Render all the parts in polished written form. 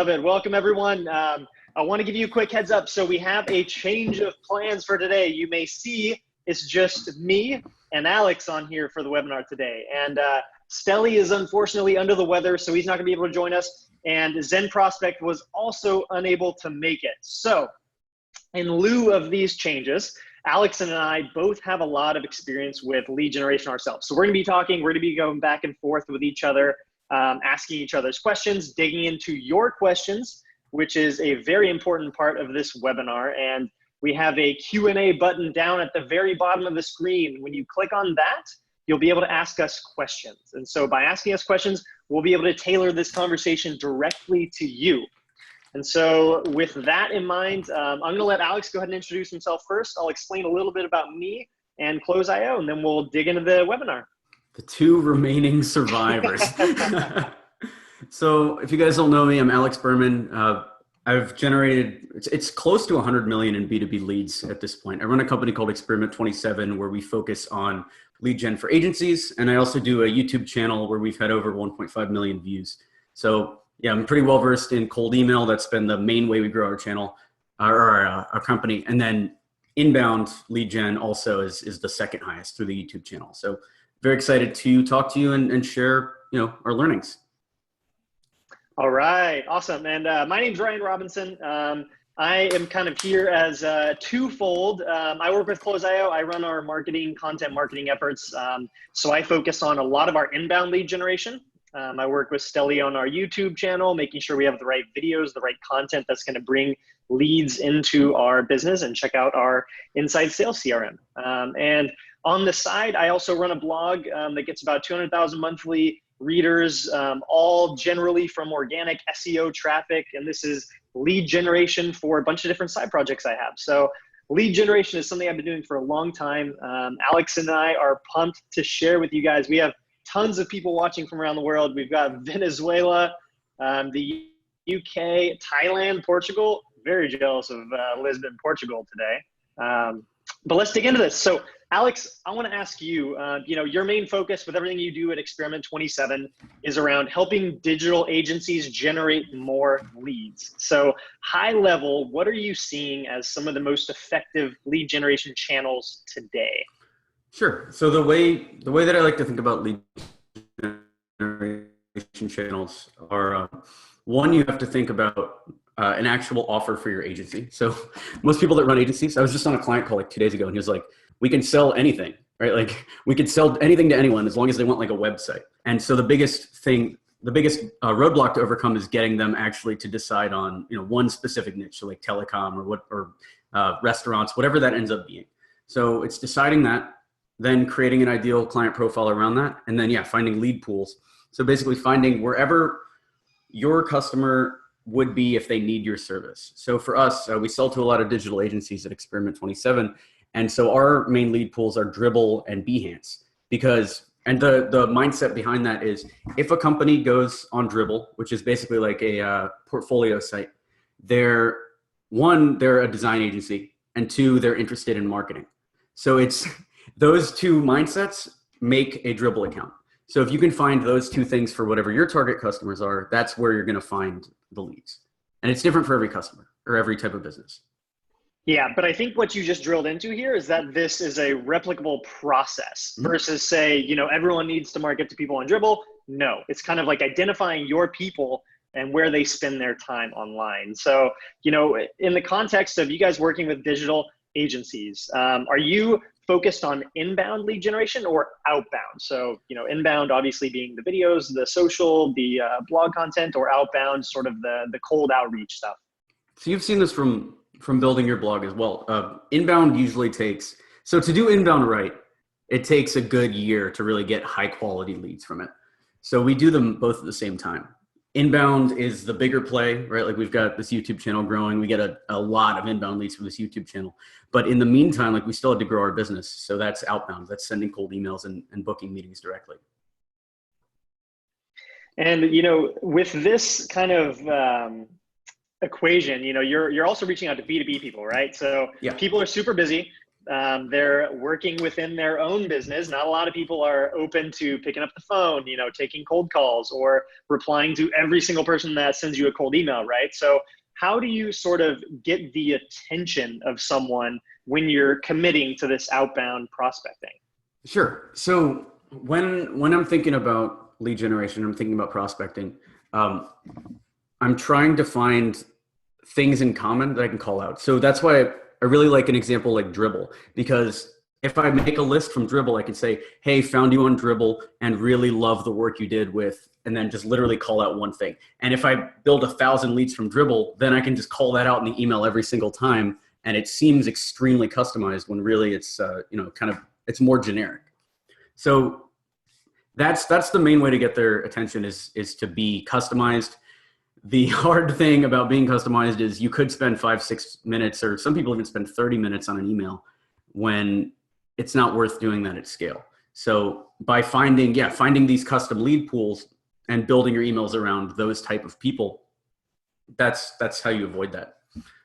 Love it. Welcome, everyone. I want to give you a quick heads up. So we have a change of plans for today. You may see it's just me and Alex on here for the webinar today. And Stelly is unfortunately under the weather, so he's not going to be able to join us. And Zen Prospect was also unable to make it. So in lieu of these changes, Alex and I both have a lot of experience with lead generation ourselves. So we're going to be talking, we're going to be going back and forth with each other, asking each other's questions, digging into your questions, which is a very important part of this webinar. And we have a Q&A button down at the very bottom of the screen. When you click on that, you'll be able to ask us questions. And so by asking us questions, we'll be able to tailor this conversation directly to you. And so with that in mind, I'm going to let Alex go ahead and introduce himself first. I'll explain a little bit about me and Close.io, and then we'll dig into the webinar. The two remaining survivors. So if you guys don't know me, I'm Alex Berman. I've generated, it's close to 100 million in B2B leads at this point. I run a company called Experiment 27 where we focus on lead gen for agencies. And I also do a YouTube channel where we've had over 1.5 million views. So yeah, I'm pretty well versed in cold email. That's been the main way we grow our channel, our company. And then inbound lead gen also is the second highest through the YouTube channel. So very excited to talk to you and share, our learnings. All right, awesome. And my name's Ryan Robinson. I am kind of here as twofold. I work with Close.io. I run our content marketing efforts. So I focus on a lot of our inbound lead generation. I work with Stelly on our YouTube channel, making sure we have the right videos, the right content that's going to bring leads into our business, and check out our Inside Sales CRM. And on the side, I also run a blog that gets about 200,000 monthly readers, all generally from organic SEO traffic. And this is lead generation for a bunch of different side projects I have. So lead generation is something I've been doing for a long time. Alex and I are pumped to share with you guys. We have tons of people watching from around the world. We've got Venezuela, the UK, Thailand, Portugal. Very jealous of Lisbon, Portugal today. But let's dig into this. So Alex, I want to ask you, your main focus with everything you do at Experiment 27 is around helping digital agencies generate more leads. So high level, what are you seeing as some of the most effective lead generation channels today? Sure. So the way that I like to think about lead generation channels are, one, you have to think about an actual offer for your agency. So most people that run agencies, I was just on a client call like 2 days ago, and he was like, we can sell anything, right? Like we could sell anything to anyone as long as they want like a website. And so the biggest roadblock to overcome is getting them actually to decide on, one specific niche, so like telecom or restaurants, whatever that ends up being. So it's deciding that, then creating an ideal client profile around that, and then finding lead pools. So basically finding wherever your customer would be if they need your service. So for us, we sell to a lot of digital agencies at Experiment 27. And so our main lead pools are Dribbble and Behance and the mindset behind that is if a company goes on Dribbble, which is basically like a portfolio site, they're a design agency, and two, they're interested in marketing. So it's those two mindsets make a Dribbble account. So if you can find those two things for whatever your target customers are, that's where you're going to find the leads. And it's different for every customer or every type of business. Yeah, but I think what you just drilled into here is that this is a replicable process versus say, everyone needs to market to people on Dribbble. No, it's kind of like identifying your people and where they spend their time online. So, in the context of you guys working with digital agencies, are you focused on inbound lead generation or outbound? So, inbound obviously being the videos, the social, the blog content, or outbound sort of the cold outreach stuff. So you've seen this from building your blog as well. Inbound usually takes, so to do inbound right, it takes a good year to really get high quality leads from it. So we do them both at the same time. Inbound is the bigger play, right? Like we've got this YouTube channel growing. We get a lot of inbound leads from this YouTube channel. But in the meantime, we still have to grow our business. So that's outbound. That's sending cold emails and booking meetings directly. And, with this kind of equation, you're also reaching out to B2B people, right? So people are super busy. They're working within their own business. Not a lot of people are open to picking up the phone, taking cold calls or replying to every single person that sends you a cold email, right? So how do you sort of get the attention of someone when you're committing to this outbound prospecting? Sure. So when I'm thinking about lead generation, I'm thinking about prospecting. I'm trying to find things in common that I can call out. So that's why I really like an example like Dribbble, because if I make a list from Dribbble, I can say, hey, found you on Dribbble and really love the work you did with, and then just literally call out one thing. And if I build 1,000 leads from Dribbble, then I can just call that out in the email every single time. And it seems extremely customized when really it's, it's more generic. So that's the main way to get their attention is to be customized. The hard thing about being customized is you could spend 5-6 minutes, or some people even spend 30 minutes on an email when it's not worth doing that at scale. So by finding these custom lead pools and building your emails around those type of people, that's how you avoid that.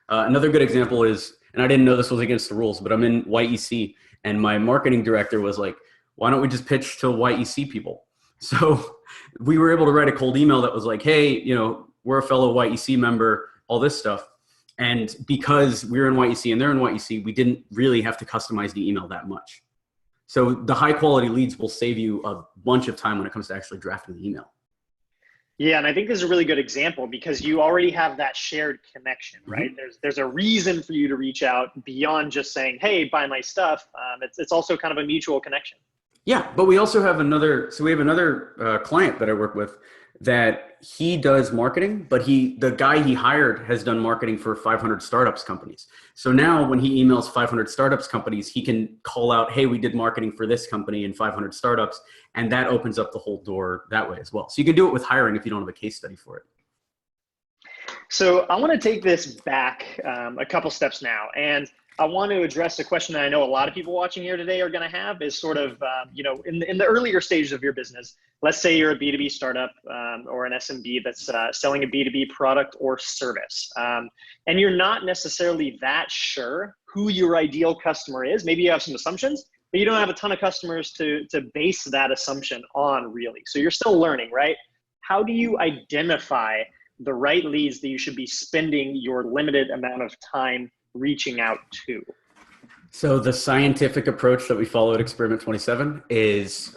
Another good example is, and I didn't know this was against the rules, but I'm in YEC and my marketing director was like, why don't we just pitch to YEC people? So we were able to write a cold email that was like, hey, we're a fellow YEC member, all this stuff. And because we're in YEC and they're in YEC, we didn't really have to customize the email that much. So the high quality leads will save you a bunch of time when it comes to actually drafting the email. Yeah, and I think this is a really good example because you already have that shared connection, right? Mm-hmm. There's a reason for you to reach out beyond just saying, hey, buy my stuff. It's also kind of a mutual connection. Yeah, but we also have another client that I work with that he does marketing, but the guy he hired has done marketing for 500 startups companies. So now when he emails 500 startups companies, he can call out, hey, we did marketing for this company and 500 startups. And that opens up the whole door that way as well. So you can do it with hiring if you don't have a case study for it. So I want to take this back a couple steps now. And I want to address a question that I know a lot of people watching here today are going to have is sort of, in the earlier stages of your business, let's say you're a B2B startup or an SMB that's selling a B2B product or service. And you're not necessarily that sure who your ideal customer is. Maybe you have some assumptions, but you don't have a ton of customers to base that assumption on really. So you're still learning, right? How do you identify the right leads that you should be spending your limited amount of time reaching out to? So the scientific approach that we follow at Experiment 27 is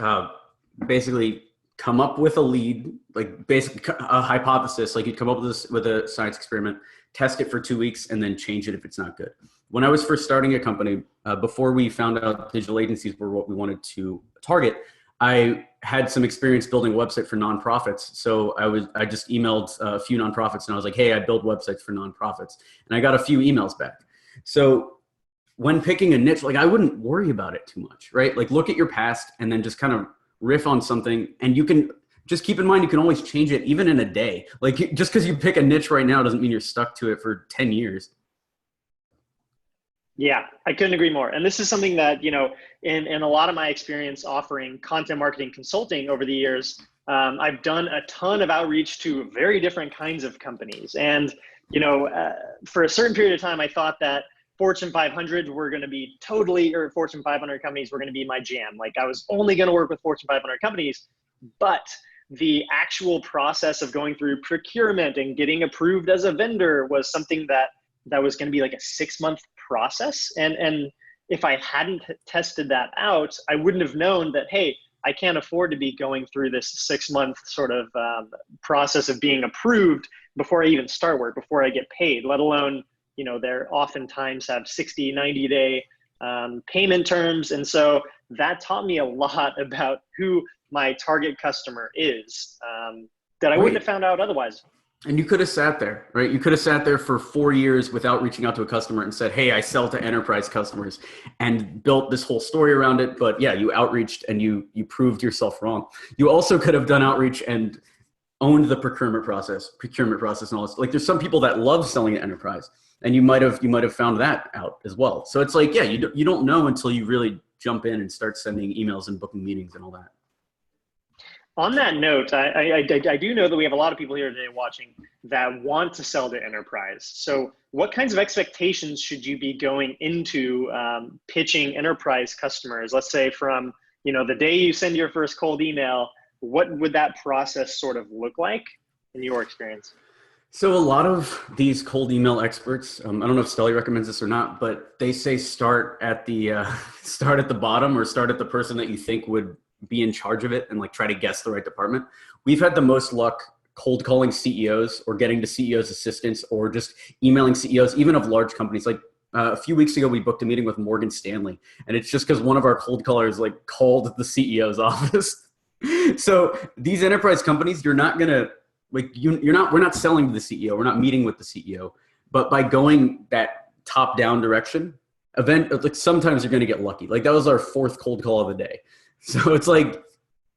basically come up with a lead, like basically a hypothesis, like you'd come up with a science experiment, test it for 2 weeks, and then change it if it's not good. When I was first starting a company, before we found out digital agencies were what we wanted to target, I had some experience building a website for nonprofits. So I just emailed a few nonprofits and I was like, hey, I build websites for nonprofits. And I got a few emails back. So when picking a niche, like I wouldn't worry about it too much, right? Like look at your past and then just kind of riff on something. And you can just keep in mind, you can always change it even in a day. Like just because you pick a niche right now doesn't mean you're stuck to it for 10 years. Yeah, I couldn't agree more. And this is something that, in a lot of my experience offering content marketing consulting over the years, I've done a ton of outreach to very different kinds of companies. And, for a certain period of time, I thought that Fortune 500 were going to be or Fortune 500 companies were going to be my jam. Like I was only going to work with Fortune 500 companies, but the actual process of going through procurement and getting approved as a vendor was something that was going to be like a 6-month process. And if I hadn't tested that out, I wouldn't have known that, hey, I can't afford to be going through this 6-month sort of process of being approved before I even start work, before I get paid, let alone, they're oftentimes have 60, 90-day payment terms. And so that taught me a lot about who my target customer is that I wouldn't have found out otherwise. And you could have sat there, right? You could have sat there for 4 years without reaching out to a customer and said, hey, I sell to enterprise customers, and built this whole story around it. But yeah, you outreached and you proved yourself wrong. You also could have done outreach and owned the procurement process and all this. Like there's some people that love selling to enterprise, and you might have found that out as well. So it's like, yeah, you don't know until you really jump in and start sending emails and booking meetings and all that. On that note, I do know that we have a lot of people here today watching that want to sell to enterprise. So what kinds of expectations should you be going into pitching enterprise customers? Let's say from, the day you send your first cold email, what would that process sort of look like in your experience? So a lot of these cold email experts, I don't know if Stelly recommends this or not, but they say start at the start at the bottom, or start at the person that you think would be in charge of it, and like try to guess the right department. We've had the most luck cold calling CEOs, or getting to CEOs' assistants, or just emailing CEOs, even of large companies. Like a few weeks ago, we booked a meeting with Morgan Stanley, and it's just because one of our cold callers like called the CEO's office. So these enterprise companies, you're not gonna we're not selling to the CEO, we're not meeting with the CEO, but by going that top down direction, sometimes you're gonna get lucky. Like that was our fourth cold call of the day. So it's like,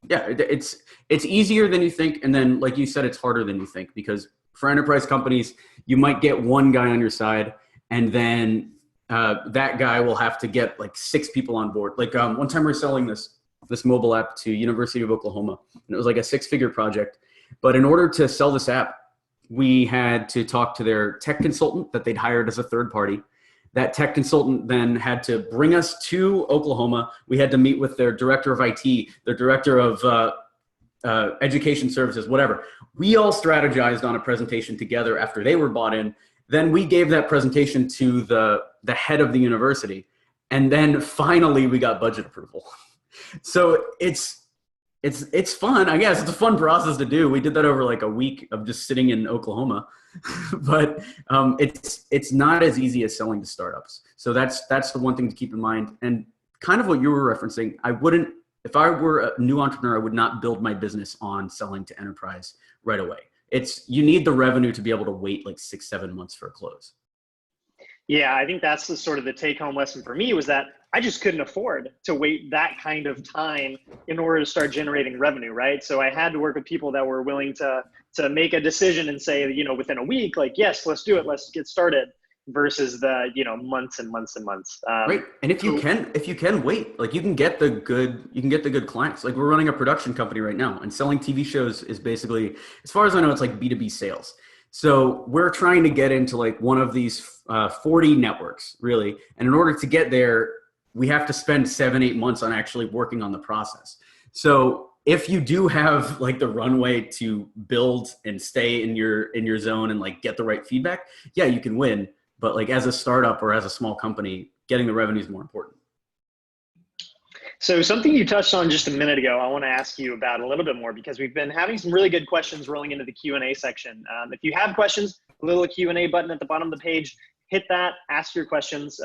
yeah, it's easier than you think. And then, like you said, it's harder than you think, because for enterprise companies, you might get one guy on your side, and then that guy will have to get like 6 people on board. Like one time we were selling this mobile app to University of Oklahoma, and it was like a 6-figure project. But in order to sell this app, we had to talk to their tech consultant that they'd hired as a third party. That tech consultant then had to bring us to Oklahoma. We had to meet with their director of IT, their director of education services, whatever. We all strategized on a presentation together after they were bought in. Then we gave that presentation to the head of the university. And then finally we got budget approval. So it's fun. I guess it's a fun process to do. We did that over like a week of just sitting in Oklahoma, but it's not as easy as selling to startups. So that's the one thing to keep in mind. And kind of what you were referencing, if I were a new entrepreneur, I would not build my business on selling to enterprise right away. You need the revenue to be able to wait like 6-7 months for a close. Yeah, I think that's the sort of the take-home lesson for me, was that I just couldn't afford to wait that kind of time in order to start generating revenue, right? So I had to work with people that were willing to make a decision and say, within a week, like, yes, let's do it, let's get started, versus the months and months and months. Right, and if you can wait, like you can get the good clients. Like we're running a production company right now, and selling TV shows is basically, as far as I know, it's like B2B sales. So we're trying to get into like one of these 40 networks, really. And in order to get there, we have to spend 7-8 months on actually working on the process. So if you do have like the runway to build and stay in your zone and like get the right feedback, yeah, you can win. But like as a startup or as a small company, getting the revenue is more important. So something you touched on just a minute ago, I want to ask you about a little bit more, because we've been having some really good questions rolling into the Q&A section. If you have questions, a little Q&A button at the bottom of the page, hit that, ask your questions.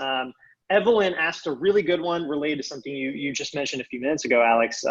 Evelyn asked a really good one related to something you just mentioned a few minutes ago, Alex.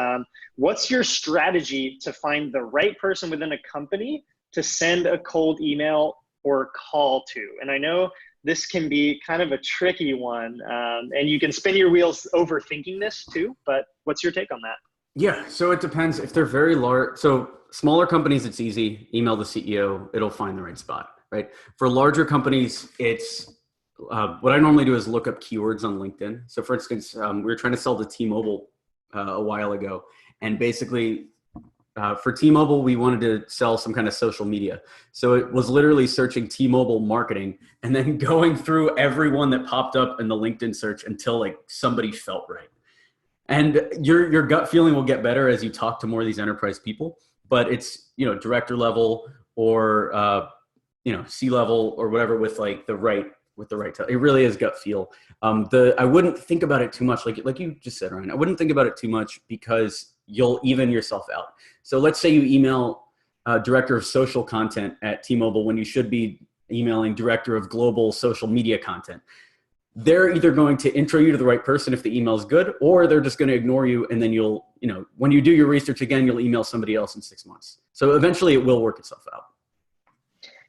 What's your strategy to find the right person within a company to send a cold email or call to? And I know this can be kind of a tricky one, and you can spin your wheels overthinking this too, but what's your take on that? Yeah, so it depends. If they're very large, so smaller companies, it's easy. Email the CEO, it'll find the right spot, right? For larger companies, it's what I normally do is look up keywords on LinkedIn. So for instance, we were trying to sell to T-Mobile a while ago, and basically for T-Mobile, we wanted to sell some kind of social media. So it was literally searching T-Mobile marketing and then going through everyone that popped up in the LinkedIn search until like somebody felt right. And your gut feeling will get better as you talk to more of these enterprise people, but it's, director level or, C-level or whatever with like the right it really is gut feel. I wouldn't think about it too much. Like you just said, Ryan, I wouldn't think about it too much, because you'll even yourself out. So let's say you email director of social content at T-Mobile when you should be emailing director of global social media content. They're either going to intro you to the right person if the email is good, or they're just going to ignore you. And then you'll, when you do your research again, you'll email somebody else in 6 months. So eventually it will work itself out.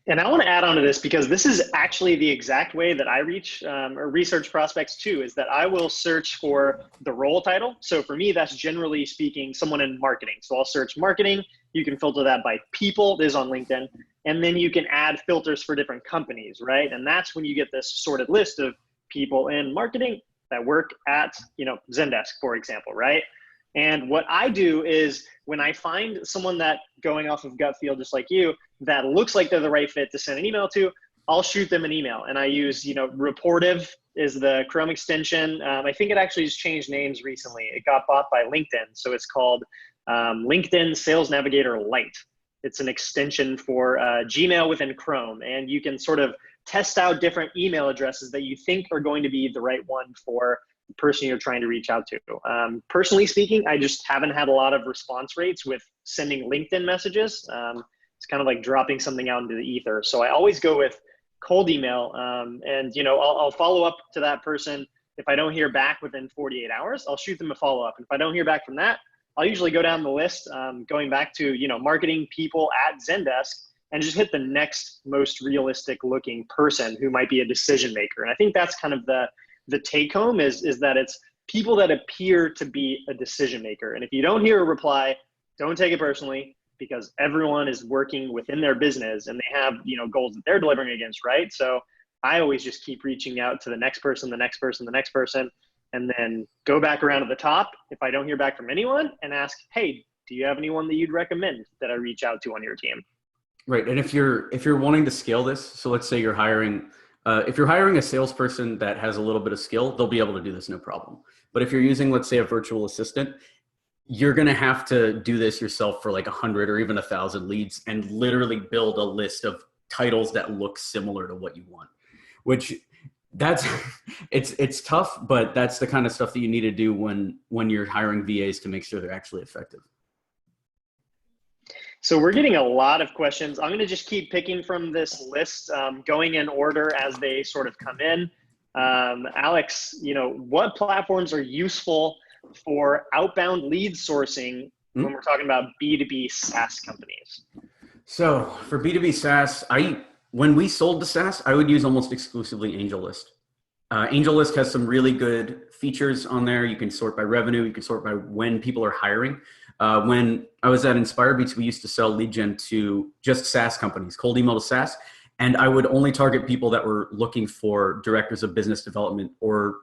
And I want to add on to this, because this is actually the exact way that I reach or research prospects too, is that I will search for the role title. So for me, that's generally speaking someone in marketing. So I'll search marketing. You can filter that by people. This is on LinkedIn. And then you can add filters for different companies, right? And that's when you get this sorted list of people in marketing that work at, Zendesk, for example, right? And what I do is when I find someone that, going off of gut feel, just like you, that looks like they're the right fit to send an email to, I'll shoot them an email. And I use, Reportive is the Chrome extension. I think it actually has changed names recently. It got bought by LinkedIn. So it's called LinkedIn Sales Navigator Lite. It's an extension for Gmail within Chrome. And you can sort of test out different email addresses that you think are going to be the right one for the person you're trying to reach out to. Personally speaking, I just haven't had a lot of response rates with sending LinkedIn messages. It's kind of like dropping something out into the ether. So I always go with cold email, and I'll follow up to that person. If I don't hear back within 48 hours, I'll shoot them a follow-up. And if I don't hear back from that, I'll usually go down the list, going back to marketing people at Zendesk, and just hit the next most realistic looking person who might be a decision maker. And I think that's kind of the take home is that it's people that appear to be a decision maker. And if you don't hear a reply, don't take it personally, because everyone is working within their business and they have, goals that they're delivering against, right? So I always just keep reaching out to the next person, the next person, the next person, and then go back around to the top if I don't hear back from anyone and ask, hey, do you have anyone that you'd recommend that I reach out to on your team? Right. And if you're wanting to scale this, so let's say you're hiring, if you're hiring a salesperson that has a little bit of skill, they'll be able to do this, no problem. But if you're using, let's say, a virtual assistant, you're going to have to do this yourself for like 100 or even 1,000 leads and literally build a list of titles that look similar to what you want, which it's tough, but that's the kind of stuff that you need to do when you're hiring VAs to make sure they're actually effective. So we're getting a lot of questions. I'm going to just keep picking from this list, going in order as they sort of come in. Alex, what platforms are useful for outbound lead sourcing when we're talking about B2B SaaS companies? So for B2B SaaS, when we sold to SaaS, I would use almost exclusively AngelList. AngelList has some really good features on there. You can sort by revenue. You can sort by when people are hiring. When I was at InspireBeats, we used to sell lead gen to just SaaS companies, cold email to SaaS. And I would only target people that were looking for directors of business development or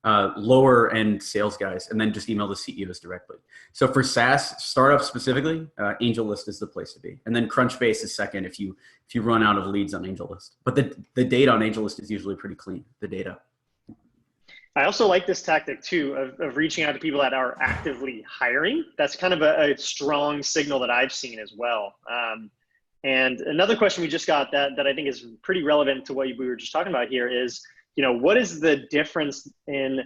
lower end sales guys, and then just email the CEOs directly. So for SaaS startups specifically, AngelList is the place to be. And then Crunchbase is second if you run out of leads on AngelList. But the data on AngelList is usually pretty clean, the data. I also like this tactic too of reaching out to people that are actively hiring. That's kind of a strong signal that I've seen as well. And another question we just got that I think is pretty relevant to what we were just talking about here is, what is the difference in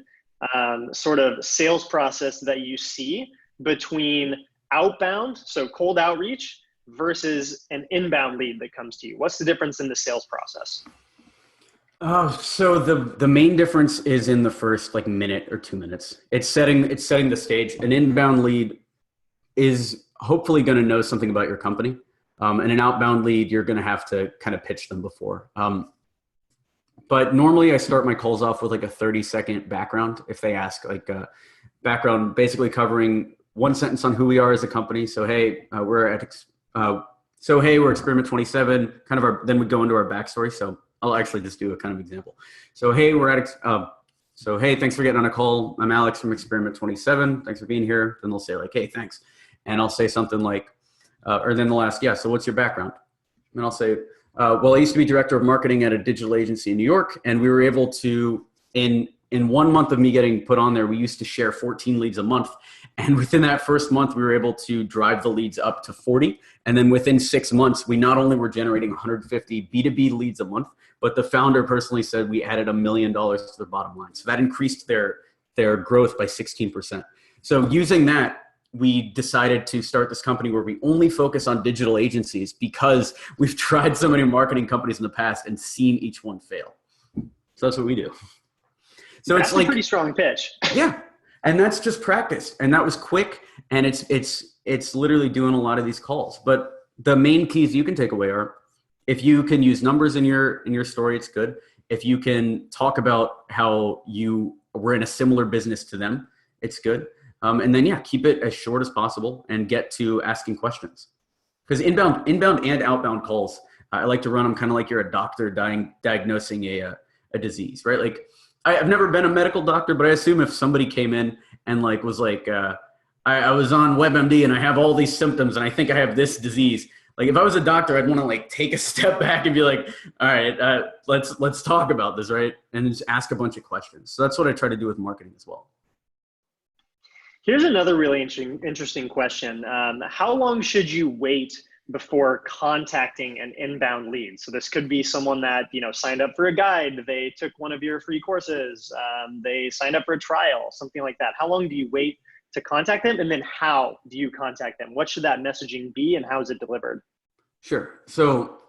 sort of sales process that you see between outbound, so cold outreach, versus an inbound lead that comes to you? What's the difference in the sales process? So the main difference is in the first minute or 2 minutes. It's setting the stage. An inbound lead is hopefully going to know something about your company. And an outbound lead, you're going to have to kind of pitch them before. But normally I start my calls off with a 30-second background. If they ask background, basically covering one sentence on who we are as a company. So, hey, we're Experiment 27, then we go into our backstory. So I'll actually just do a kind of example. So, hey, thanks for getting on a call. I'm Alex from Experiment 27. Thanks for being here. Then they'll say hey, thanks. And I'll say something or then they'll ask, so what's your background? And I'll say, well, I used to be director of marketing at a digital agency in New York. And we were able to, in 1 month of me getting put on there, we used to share 14 leads a month. And within that first month, we were able to drive the leads up to 40. And then within 6 months, we not only were generating 150 B2B leads a month, but the founder personally said we added $1 million to their bottom line. So that increased their growth by 16%. So using that, we decided to start this company where we only focus on digital agencies because we've tried so many marketing companies in the past and seen each one fail. So that's what we do. So that's a pretty strong pitch. Yeah. And that's just practice. And that was quick. And it's literally doing a lot of these calls. But the main keys you can take away are, if you can use numbers in your story, it's good. If you can talk about how you were in a similar business to them, it's good. And then, keep it as short as possible and get to asking questions. Because inbound and outbound calls, I like to run them kind of like you're a doctor diagnosing a disease, right? I've never been a medical doctor, but I assume if somebody came in and was I was on WebMD and I have all these symptoms and I think I have this disease. Like if I was a doctor, I'd want to like take a step back and be like, all right, let's talk about this, right? And just ask a bunch of questions. So that's what I try to do with marketing as well. Here's another really interesting question. How long should you wait before contacting an inbound lead? So this could be someone that, signed up for a guide. They took one of your free courses. They signed up for a trial, something like that. How long do you wait to contact them? And then how do you contact them? What should that messaging be and how is it delivered? Sure. So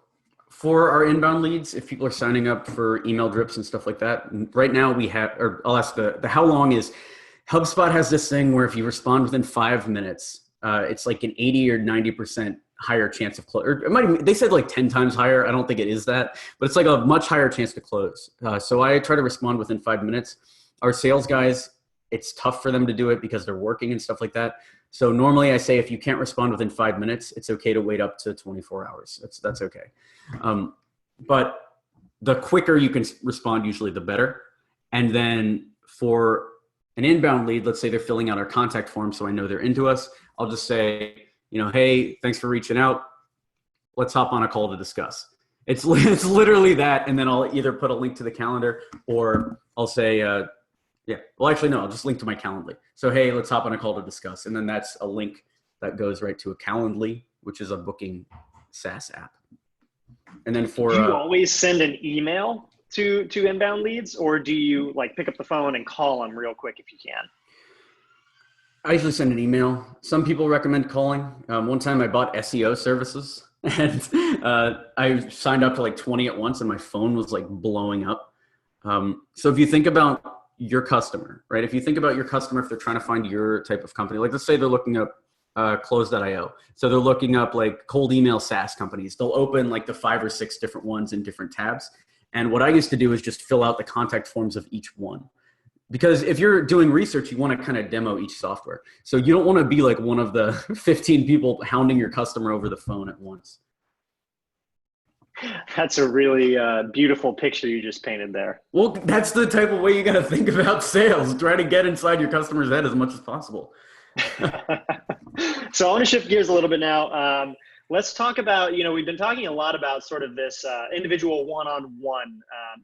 for our inbound leads, if people are signing up for email drips and stuff like that, right now we have, or I'll ask the how long is, HubSpot has this thing where if you respond within 5 minutes, it's like an 80 or 90% higher chance of close. Or it might, they said like 10 times higher. I don't think it is that, but it's like a much higher chance to close. So I try to respond within 5 minutes. Our sales guys, it's tough for them to do it because they're working and stuff like that. So normally I say if you can't respond within 5 minutes, it's okay to wait up to 24 hours. That's okay. But the quicker you can respond, usually the better. And then for an inbound lead, let's say they're filling out our contact form so I know they're into us, I'll just say, hey, thanks for reaching out. Let's hop on a call to discuss. It's literally that. And then I'll either put a link to the calendar or I'll say, I'll just link to my Calendly. So, hey, let's hop on a call to discuss. And then that's a link that goes right to a Calendly, which is a booking SaaS app. And then do you always send an email to inbound leads, or do you like pick up the phone and call them real quick if you can? I usually send an email. Some people recommend calling. One time I bought SEO services and I signed up to like 20 at once and my phone was like blowing up. So if you think about your customer, right? If you think about your customer, if they're trying to find your type of company, like let's say they're looking up close.io. So they're looking up like cold email SaaS companies. They'll open like the 5 or 6 different ones in different tabs. And what I used to do is just fill out the contact forms of each one. Because if you're doing research, you want to kind of demo each software. So you don't want to be like one of the 15 people hounding your customer over the phone at once. That's a really beautiful picture you just painted there. Well, that's the type of way you got to think about sales. Try to get inside your customer's head as much as possible. So I want to shift gears a little bit now. Let's talk about, we've been talking a lot about sort of this individual one-on-one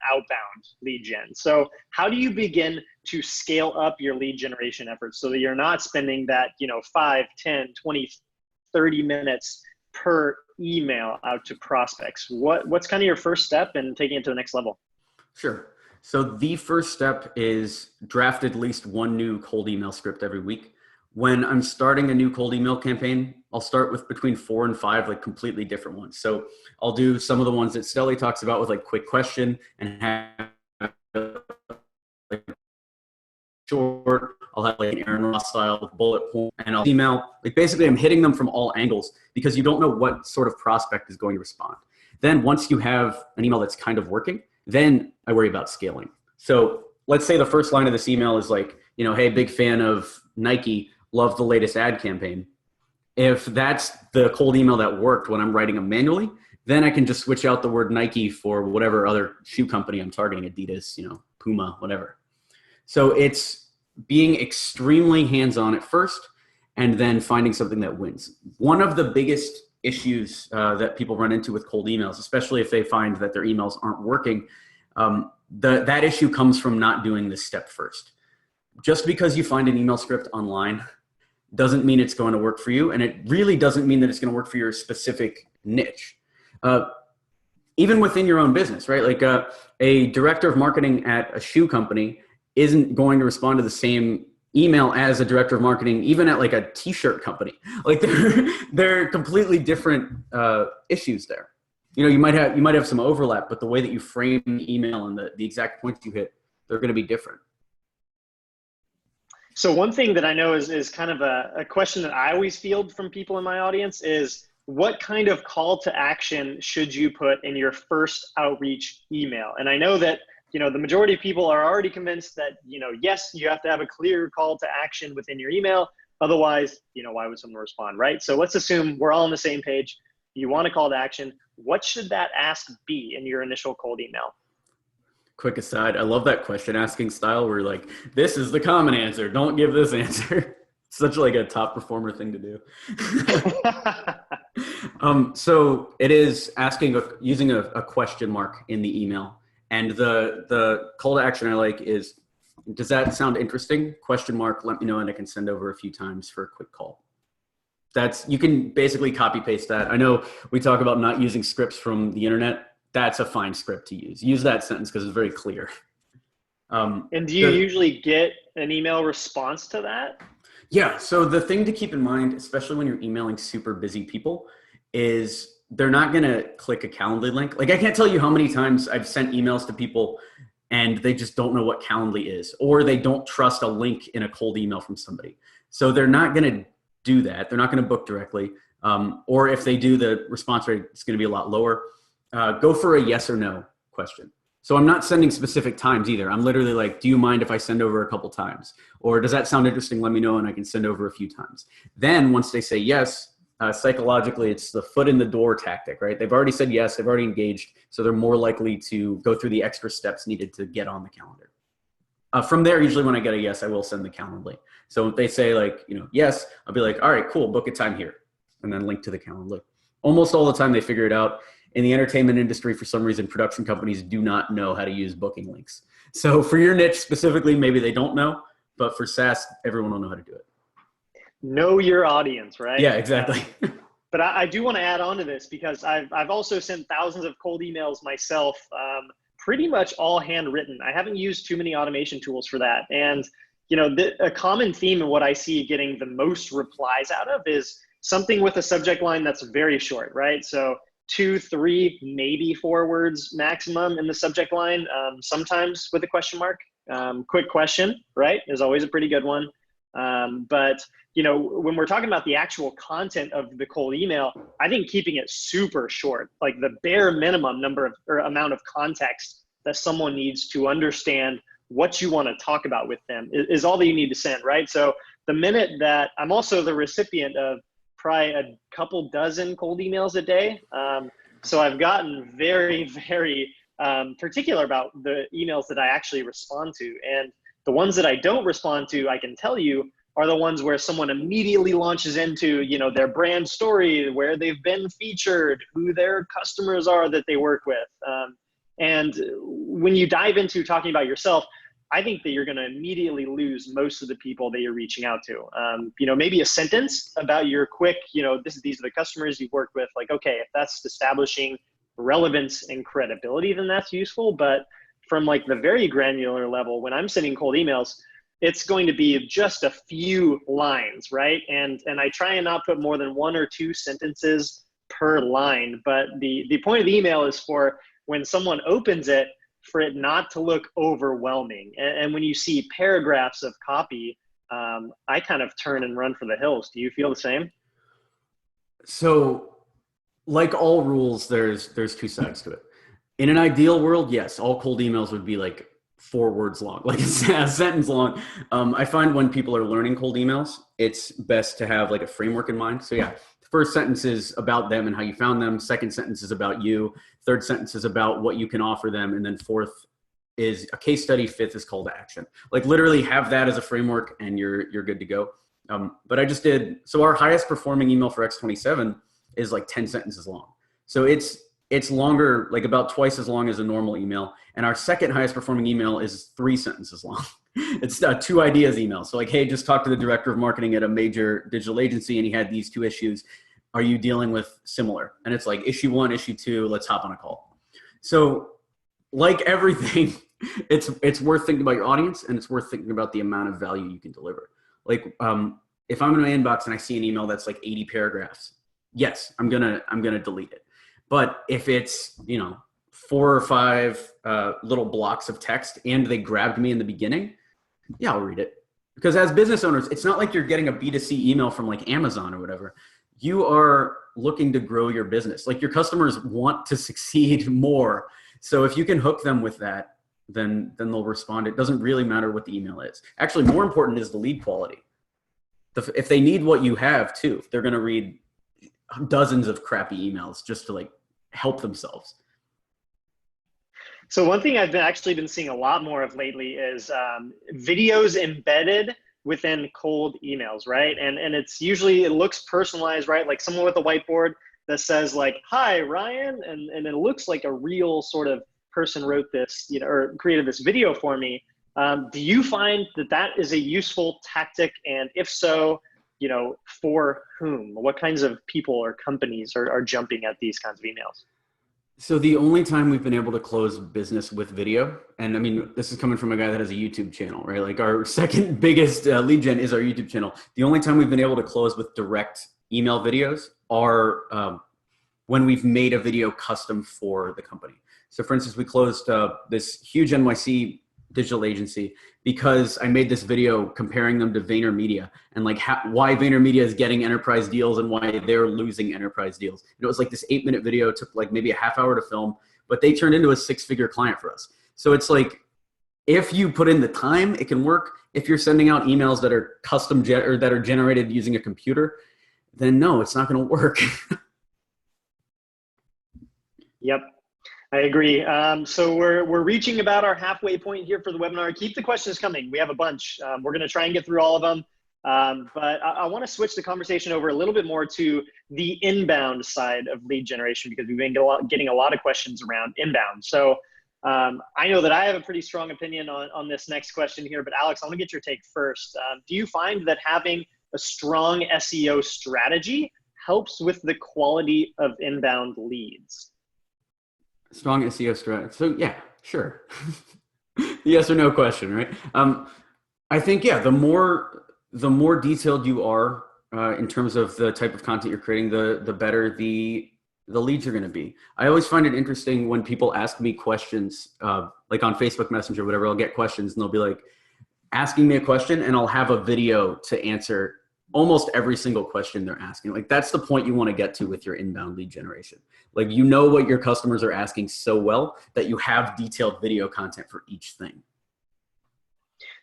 outbound lead gen. So how do you begin to scale up your lead generation efforts so that you're not spending that, 5, 10, 20, 30 minutes per email out to prospects? What's kind of your first step in taking it to the next level? Sure. So the first step is draft at least one new cold email script every week. When I'm starting a new cold email campaign, I'll start with between 4 and 5, like completely different ones. So I'll do some of the ones that Stelly talks about with like quick question and have like short. I'll have like an Aaron Ross style with bullet point, and I'll email. Like basically, I'm hitting them from all angles because you don't know what sort of prospect is going to respond. Then once you have an email that's kind of working, then I worry about scaling. So let's say the first line of this email is like, hey, big fan of Nike. Love the latest ad campaign. If that's the cold email that worked when I'm writing them manually, then I can just switch out the word Nike for whatever other shoe company I'm targeting, Adidas, Puma, whatever. So it's being extremely hands-on at first and then finding something that wins. One of the biggest issues that people run into with cold emails, especially if they find that their emails aren't working, that issue comes from not doing this step first. Just because you find an email script online doesn't mean it's going to work for you. And it really doesn't mean that it's going to work for your specific niche. Even within your own business, right? Like a director of marketing at a shoe company isn't going to respond to the same email as a director of marketing, even at like a t-shirt company. Like they're completely different issues there. You might have some overlap, but the way that you frame the email and the exact points you hit, they're going to be different. So one thing that I know is kind of a question that I always field from people in my audience is, what kind of call to action should you put in your first outreach email? And I know that, the majority of people are already convinced that, yes, you have to have a clear call to action within your email. Otherwise, why would someone respond, right? So let's assume we're all on the same page. You want a call to action. What should that ask be in your initial cold email? Quick aside, I love that question asking style where like, this is the common answer. Don't give this answer. such like a top performer thing to do. So it is using a question mark in the email. And the call to action I like is, does that sound interesting? Question mark, let me know, and I can send over a few times for a quick call. You can basically copy paste that. I know we talk about not using scripts from the internet. That's a fine script to use. Use that sentence because it's very clear. And do you usually get an email response to that? Yeah. So the thing to keep in mind, especially when you're emailing super busy people, is they're not going to click a Calendly link. Like I can't tell you how many times I've sent emails to people and they just don't know what Calendly is, or they don't trust a link in a cold email from somebody. So they're not going to do that. They're not going to book directly. Or if they do, the response rate is going to be a lot lower. Go for a yes or no question. So I'm not sending specific times either. I'm literally like, do you mind if I send over a couple times? Or does that sound interesting? Let me know and I can send over a few times. Then once they say yes, psychologically, it's the foot in the door tactic, right? They've already said yes, they've already engaged. So they're more likely to go through the extra steps needed to get on the calendar. From there, usually when I get a yes, I will send the Calendly. So if they say like, yes, I'll be like, all right, cool, book a time here. And then link to the Calendly. Almost all the time they figure it out. In the entertainment industry, for some reason, production companies do not know how to use booking links. So for your niche specifically, maybe they don't know, but for SaaS, everyone will know how to do it. Know your audience, right? Yeah, exactly. But I do want to add on to this because I've also sent thousands of cold emails myself, pretty much all handwritten. I haven't used too many automation tools for that. And, a common theme of what I see getting the most replies out of is something with a subject line that's very short, right? So 2, 3, maybe 4 words maximum in the subject line, sometimes with a question mark. Quick question, right, is always a pretty good one. But when we're talking about the actual content of the cold email, I think keeping it super short, like the bare minimum amount of context that someone needs to understand what you want to talk about with them is all that you need to send, right? So the minute that I'm also the recipient of probably a couple dozen cold emails a day. So I've gotten very, very particular about the emails that I actually respond to. And the ones that I don't respond to, I can tell you, are the ones where someone immediately launches into, their brand story, where they've been featured, who their customers are that they work with. And when you dive into talking about yourself, I think that you're going to immediately lose most of the people that you're reaching out to. Maybe a sentence about your quick, these are the customers you've worked with. Like, okay, if that's establishing relevance and credibility, then that's useful. But from like the very granular level, when I'm sending cold emails, it's going to be just a few lines, right? And I try and not put more than 1 or 2 sentences per line. But the point of the email is for when someone opens it, for it not to look overwhelming. And when you see paragraphs of copy, I kind of turn and run for the hills. Do you feel the same? So like all rules, there's 2 sides to it. In an ideal world, yes, all cold emails would be like 4 words long, like a sentence long. I find when people are learning cold emails, it's best to have like a framework in mind. So yeah, the first sentence is about them and how you found them. Second sentence is about you. Third sentence is about what you can offer them. And then fourth is a case study. Fifth is call to action. Like literally have that as a framework and you're good to go. But I just did, so our highest performing email for X27 is like 10 sentences long. So it's longer, like about twice as long as a normal email. And our second highest performing email is 3 sentences long. It's a 2 ideas email. So like, hey, just talked to the director of marketing at a major digital agency and he had these 2 issues. Are you dealing with similar? And it's like issue 1, issue 2, let's hop on a call. So like everything, it's worth thinking about your audience and it's worth thinking about the amount of value you can deliver. Like if I'm in my inbox and I see an email that's like 80 paragraphs, yes, I'm gonna delete it. But if it's, 4 or 5 little blocks of text and they grabbed me in the beginning, yeah, I'll read it. Because as business owners, it's not like you're getting a B2C email from like Amazon or whatever. You are looking to grow your business. Like your customers want to succeed more. So if you can hook them with that, then they'll respond. It doesn't really matter what the email is. Actually, more important is the lead quality. If they need what you have too, they're going to read dozens of crappy emails just to like help themselves. So one thing I've actually been seeing a lot more of lately is videos embedded within cold emails, right? And it's usually, it looks personalized, right? Like someone with a whiteboard that says like, "Hi, Ryan," and it looks like a real sort of person wrote this, or created this video for me. Do you find that that is a useful tactic? And if so, for whom? What kinds of people or companies are jumping at these kinds of emails? So the only time we've been able to close business with video, and I mean, this is coming from a guy that has a YouTube channel, right? Like our second biggest lead gen is our YouTube channel. The only time we've been able to close with direct email videos are when we've made a video custom for the company. So for instance, we closed this huge NYC digital agency because I made this video comparing them to VaynerMedia and like why VaynerMedia is getting enterprise deals and why they're losing enterprise deals. And it was like this 8-minute video, took like maybe a half hour to film, but they turned into a 6-figure client for us. So it's like, if you put in the time, it can work. If you're sending out emails that are custom or that are generated using a computer, then no, it's not going to work. Yep. I agree. So we're reaching about our halfway point here for the webinar. Keep the questions coming. We have a bunch. We're going to try and get through all of them. But I want to switch the conversation over a little bit more to the inbound side of lead generation, because we've been getting a lot of questions around inbound. So I know that I have a pretty strong opinion on this next question here, but Alex, I want to get your take first. Do you find that having a strong SEO strategy helps with the quality of inbound leads? Strong SEO strategy. So yeah, sure. Yes or no question, right? I think, yeah, the more detailed you are in terms of the type of content you're creating, the better the leads are going to be. I always find it interesting when people ask me questions, like on Facebook Messenger, whatever, I'll get questions and they'll be like asking me a question and I'll have a video to answer almost every single question they're asking. Like that's the point you want to get to with your inbound lead generation. Like, what your customers are asking so well that you have detailed video content for each thing.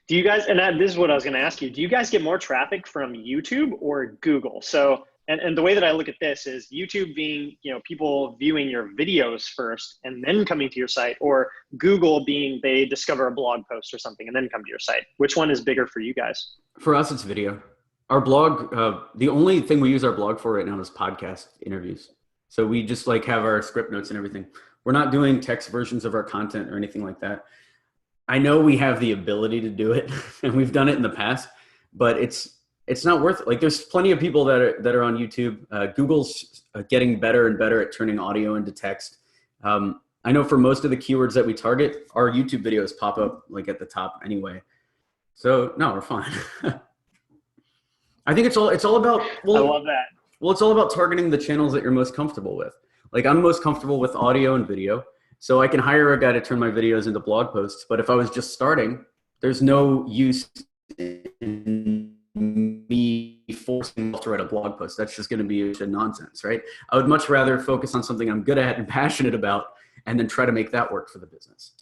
Do you guys, and this is what I was going to ask you, do you guys get more traffic from YouTube or Google? So, and the way that I look at this is YouTube being, people viewing your videos first and then coming to your site, or Google being they discover a blog post or something and then come to your site. Which one is bigger for you guys? For us, it's video. Our blog, the only thing we use our blog for right now is podcast interviews. So we just like have our script notes and everything. We're not doing text versions of our content or anything like that. I know we have the ability to do it and we've done it in the past, but it's not worth it. Like there's plenty of people that are on YouTube. Google's getting better and better at turning audio into text. I know for most of the keywords that we target, our YouTube videos pop up like at the top anyway. So no, we're fine. I think it's all about, well, I love that. Well, it's all about targeting the channels that you're most comfortable with. Like I'm most comfortable with audio and video. So I can hire a guy to turn my videos into blog posts. But if I was just starting, there's no use in me forcing myself to write a blog post. That's just going to be nonsense, right? I would much rather focus on something I'm good at and passionate about and then try to make that work for the business.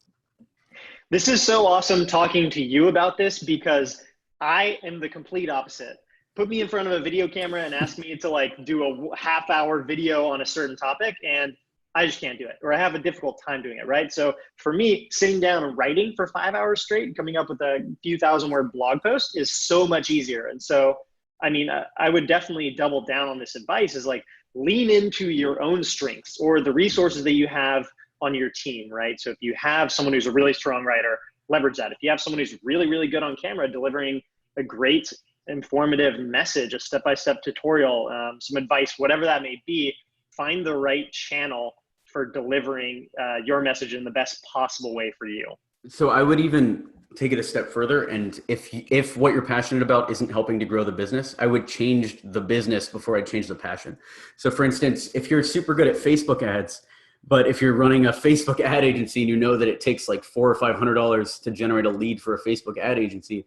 This is so awesome talking to you about this because I am the complete opposite. Put me in front of a video camera and ask me to like do a half-hour video on a certain topic and I just can't do it, or I have a difficult time doing it, right? So for me, sitting down and writing for 5 hours straight and coming up with a few thousand-word blog post is so much easier. And so, I mean, I would definitely double down on this advice is like lean into your own strengths or the resources that you have on your team, right? So if you have someone who's a really strong writer, leverage that. If you have someone who's really, really good on camera, delivering a great informative message, a step-by-step tutorial, some advice, whatever that may be, find the right channel for delivering your message in the best possible way for you. So I would even take it a step further. And if what you're passionate about isn't helping to grow the business, I would change the business before I change the passion. So for instance, if you're super good at Facebook ads, but if you're running a Facebook ad agency and you know that it takes like $400 or $500 to generate a lead for a Facebook ad agency,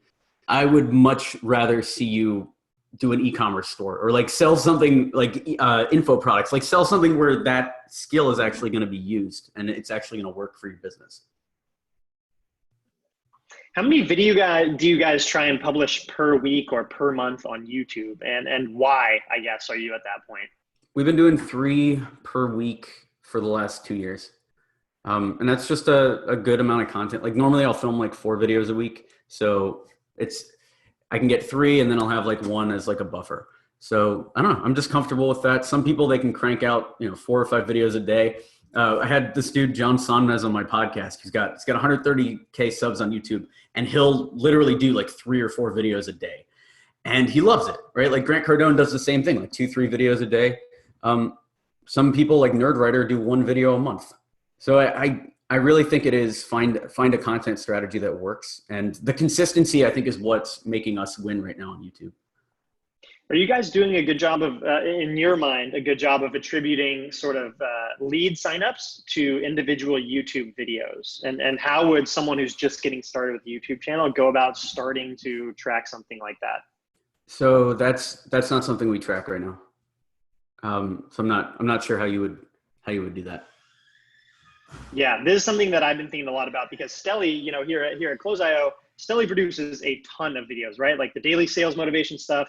I would much rather see you do an e-commerce store or like sell something like info products, like sell something where that skill is actually going to be used and it's actually going to work for your business. How many video do you guys try and publish per week or per month on YouTube, and why, I guess, are you at that point? We've been doing 3 per week for the last 2 years. And that's just a good amount of content. Like normally I'll film like 4 videos a week. So I can get 3 and then I'll have like 1 as like a buffer. So I don't know. I'm just comfortable with that. Some people, they can crank out, 4 or 5 videos a day. I had this dude, John Sonmez, on my podcast. He's got 130K subs on YouTube, and he'll literally do like 3 or 4 videos a day. And he loves it, right? Like Grant Cardone does the same thing, like 2-3 videos a day. Some people like Nerdwriter do 1 video a month. So I really think it is find a content strategy that works. And the consistency, I think, is what's making us win right now on YouTube. Are you guys doing a good job of, in your mind, a good job of attributing sort of lead signups to individual YouTube videos? And how would someone who's just getting started with the YouTube channel go about starting to track something like that? So that's not something we track right now. So I'm not sure how you would do that. Yeah, this is something that I've been thinking a lot about, because Stelly, here at Close.io, Stelly produces a ton of videos, right? Like the daily sales motivation stuff,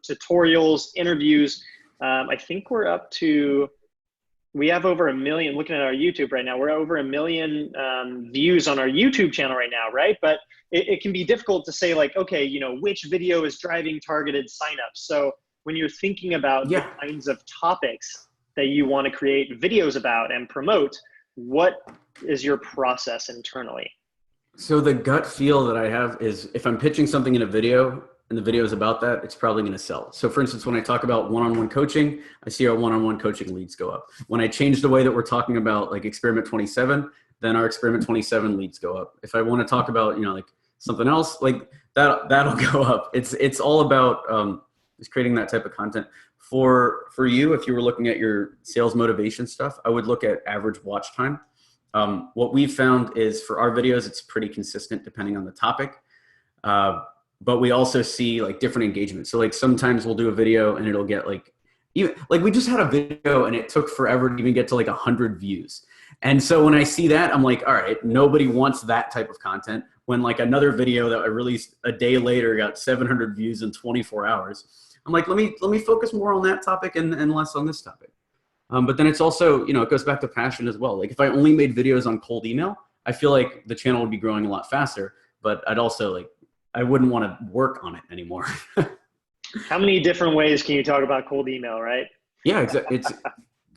tutorials, interviews. I think we have over 1 million, looking at our YouTube right now, we're over 1 million views on our YouTube channel right now, right? But it can be difficult to say like, okay, which video is driving targeted signups. So when you're thinking about the kinds of topics that you want to create videos about and promote, what is your process internally? So the gut feel that I have is, if I'm pitching something in a video and the video is about that, it's probably going to sell. So for instance, when I talk about one-on-one coaching, I see our one-on-one coaching leads go up. When I change the way that we're talking about like experiment 27, then our experiment 27 leads go up. If I want to talk about, like something else, like that'll go up. It's all about just creating that type of content. For you, if you were looking at your sales motivation stuff, I would look at average watch time. What we've found is for our videos, it's pretty consistent depending on the topic. But we also see like different engagement. So like sometimes we'll do a video and it'll get like, even like we just had a video and it took forever to even get to like 100 views. And so when I see that, I'm like, all right, nobody wants that type of content. When like another video that I released a day later got 700 views in 24 hours. I'm like, let me focus more on that topic and less on this topic. But then it's also, it goes back to passion as well. Like if I only made videos on cold email, I feel like the channel would be growing a lot faster, but I'd also I wouldn't want to work on it anymore. How many different ways can you talk about cold email, right? Yeah, exactly.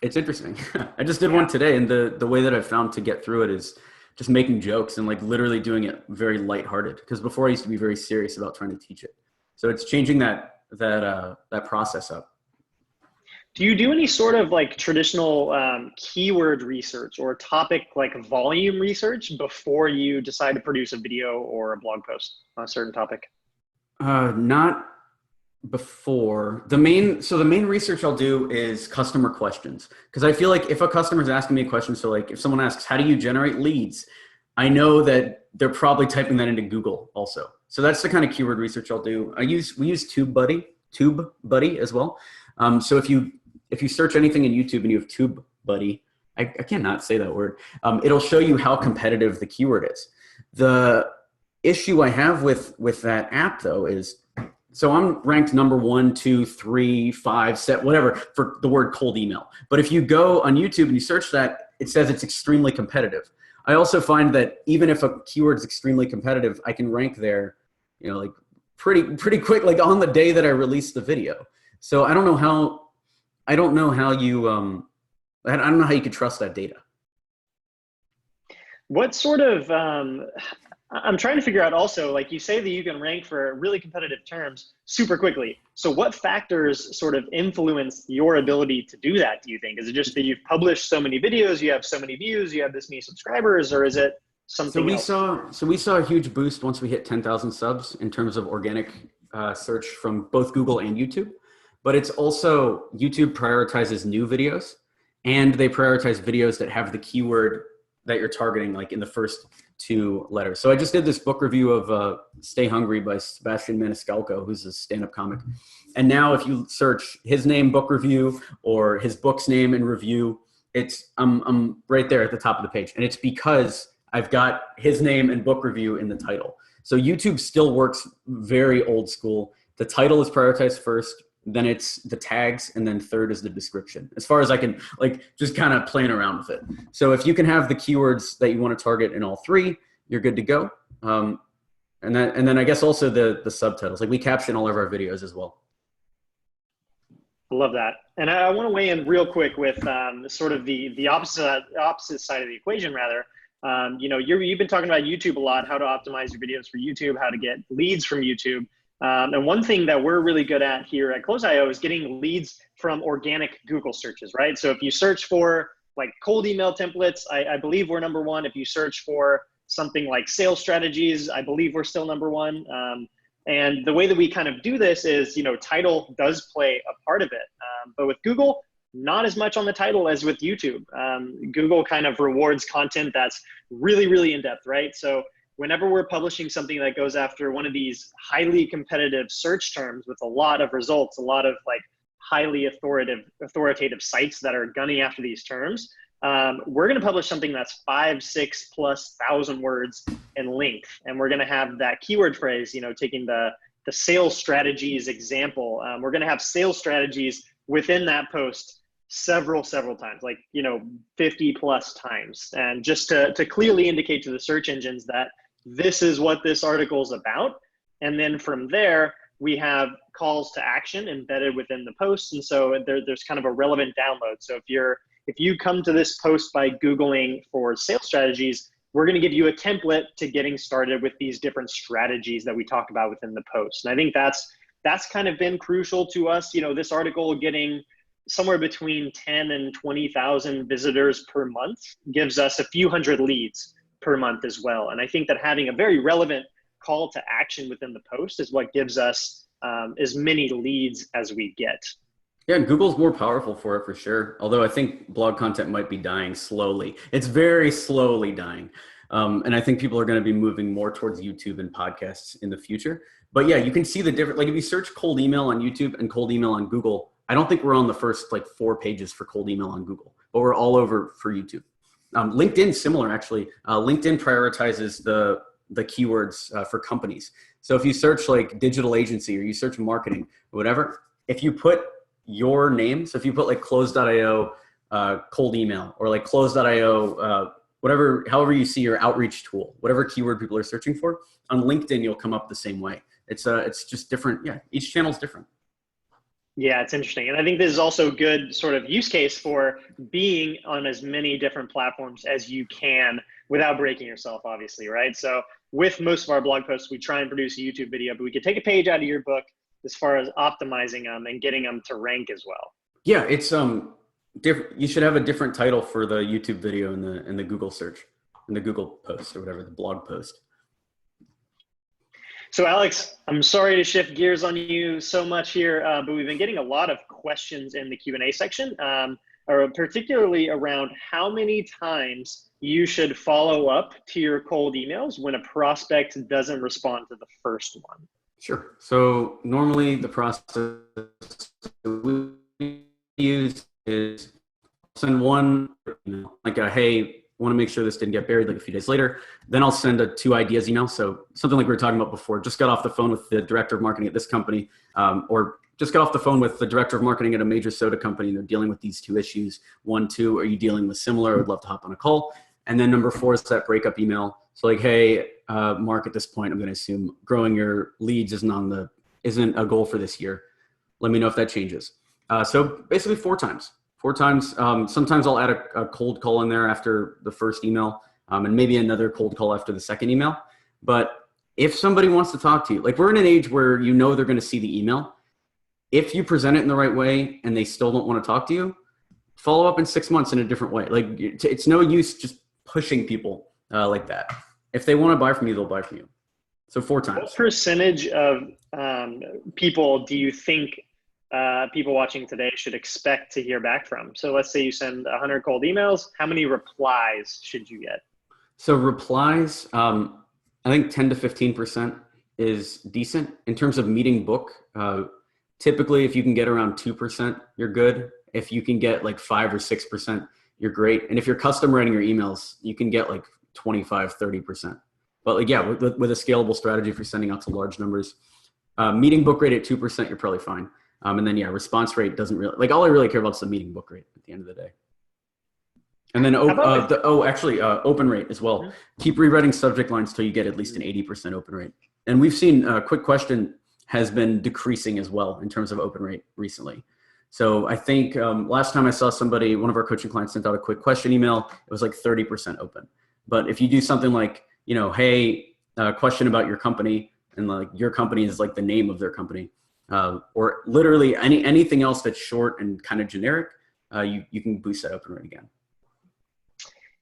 It's interesting. I just did one today, and the way that I found to get through it is just making jokes and like literally doing it very lighthearted. Because before I used to be very serious about trying to teach it. So it's changing that process up. Do you do any sort of like traditional keyword research or topic like volume research before you decide to produce a video or a blog post on a certain topic? Not before. The main research I'll do is customer questions. Because I feel like if a customer's asking me a question, so like if someone asks, how do you generate leads? I know that they're probably typing that into Google also. So that's the kind of keyword research I'll do. We use TubeBuddy as well. So if you search anything in YouTube and you have TubeBuddy, I cannot say that word. It'll show you how competitive the keyword is. The issue I have with that app though is, so I'm ranked number 1, 2, 3, 5, set, whatever for the word cold email. But if you go on YouTube and you search that, it says it's extremely competitive. I also find that even if a keyword is extremely competitive, I can rank there, like pretty quick, like on the day that I release the video. So I don't know how you I don't know how you could trust that data. What sort of I'm trying to figure out also, like you say that you can rank for really competitive terms super quickly. So what factors sort of influence your ability to do that, do you think? Is it just that you've published so many videos, you have so many views, you have this many subscribers, or is it something else? So we saw a huge boost once we hit 10,000 subs in terms of organic search from both Google and YouTube. But it's also YouTube prioritizes new videos, and they prioritize videos that have the keyword that you're targeting, like in the first 2 letters. So I just did this book review of Stay Hungry by Sebastian Maniscalco, who's a stand-up comic. And now if you search his name, book review, or his book's name and review, I'm right there at the top of the page. And it's because I've got his name and book review in the title. So YouTube still works very old school. The title is prioritized first, then it's the tags, and then third is the description. As far as I can, like, just kind of playing around with it. So if you can have the keywords that you want to target in all 3, you're good to go. And then I guess also the subtitles, like we caption all of our videos as well. I love that. And I want to weigh in real quick with sort of the opposite side of the equation, rather. You know, you've been talking about YouTube a lot, how to optimize your videos for YouTube, how to get leads from YouTube. And one thing that we're really good at here at Close.io is getting leads from organic Google searches, right? So if you search for like cold email templates, I believe we're number one. If you search for something like sales strategies, I believe we're still number one. And the way that we kind of do this is, you know, title does play a part of it. But with Google, not as much on the title as with YouTube. Google kind of rewards content that's really, really in-depth, right? So whenever we're publishing something that goes after one of these highly competitive search terms with a lot of results, a lot of like highly authoritative sites that are gunning after these terms, we're going to publish something that's 5,000+ words in length. And we're going to have that keyword phrase, you know, taking the sales strategies example. We're going to have sales strategies within that post several times, like, you know, 50+ times. And just to clearly indicate to the search engines that this is what this article is about. And then from there, we have calls to action embedded within the post. And so there's kind of a relevant download. So if you come to this post by Googling for sales strategies, we're going to give you a template to getting started with these different strategies that we talk about within the post. And I think that's kind of been crucial to us. You know, this article getting somewhere between 10 and 20,000 visitors per month gives us a few hundred leads per month as well. And I think that having a very relevant call to action within the post is what gives us as many leads as we get. Yeah, and Google's more powerful for it for sure. Although I think blog content might be dying slowly. It's very slowly dying. And I think people are going to be moving more towards YouTube and podcasts in the future. But yeah, you can see the difference. Like if you search cold email on YouTube and cold email on Google, I don't think we're on the first like 4 pages for cold email on Google, but we're all over for YouTube. LinkedIn, similar actually. LinkedIn prioritizes the keywords for companies. So if you search like digital agency or you search marketing or whatever, if you put your name, so if you put like close.io cold email or like close.io whatever, however you see your outreach tool, whatever keyword people are searching for, on LinkedIn you'll come up the same way. It's just different. Yeah, each channel is different. Yeah, it's interesting. And I think this is also a good sort of use case for being on as many different platforms as you can without breaking yourself, obviously, right? So with most of our blog posts, we try and produce a YouTube video, but we could take a page out of your book as far as optimizing them and getting them to rank as well. Yeah, it's different. You should have a different title for the YouTube video in the Google search, in the Google post or whatever, the blog post. So Alex, I'm sorry to shift gears on you so much here, but we've been getting a lot of questions in the Q&A section, or particularly around how many times you should follow up to your cold emails when a prospect doesn't respond to the first one. Sure. So normally the process we use is send one email, like a, hey, want to make sure this didn't get buried, like a few days later. Then I'll send a 2 ideas email. So something like we were talking about before, just got off the phone with the director of marketing at this company, or just got off the phone with the director of marketing at a major soda company. They're dealing with these 2 issues. 1, 2, are you dealing with similar? I would love to hop on a call. And then number 4 is that breakup email. So like, hey, Mark, at this point, I'm going to assume growing your leads isn't a goal for this year. Let me know if that changes. So basically 4 times. 4 times. Sometimes I'll add a cold call in there after the first email, and maybe another cold call after the second email. But if somebody wants to talk to you, like we're in an age where you know they're going to see the email. If you present it in the right way and they still don't want to talk to you, follow up in 6 months in a different way. Like it's no use just pushing people like that. If they want to buy from you, they'll buy from you. So 4 times. What percentage of people do you think people watching today should expect to hear back from? So let's say you send 100 cold emails. How many replies should you get? So replies, I think 10 to 15% is decent. In terms of meeting book, typically if you can get around 2%, you're good. If you can get like 5 or 6%, you're great. And if you're custom writing your emails, you can get like 25, 30%. But like, yeah, with a scalable strategy, if you're sending out to large numbers, meeting book rate at 2%, you're probably fine. And then, yeah, response rate doesn't really, like all I really care about is the meeting book rate at the end of the day. And then, open rate as well. Mm-hmm. Keep rewriting subject lines till you get at least an 80% open rate. And we've seen quick question has been decreasing as well in terms of open rate recently. So I think last time I saw somebody, one of our coaching clients sent out a quick question email, it was like 30% open. But if you do something like, hey, question about your company, and like your company is like the name of their company, or literally anything else that's short and kind of generic, you can boost that open rate again.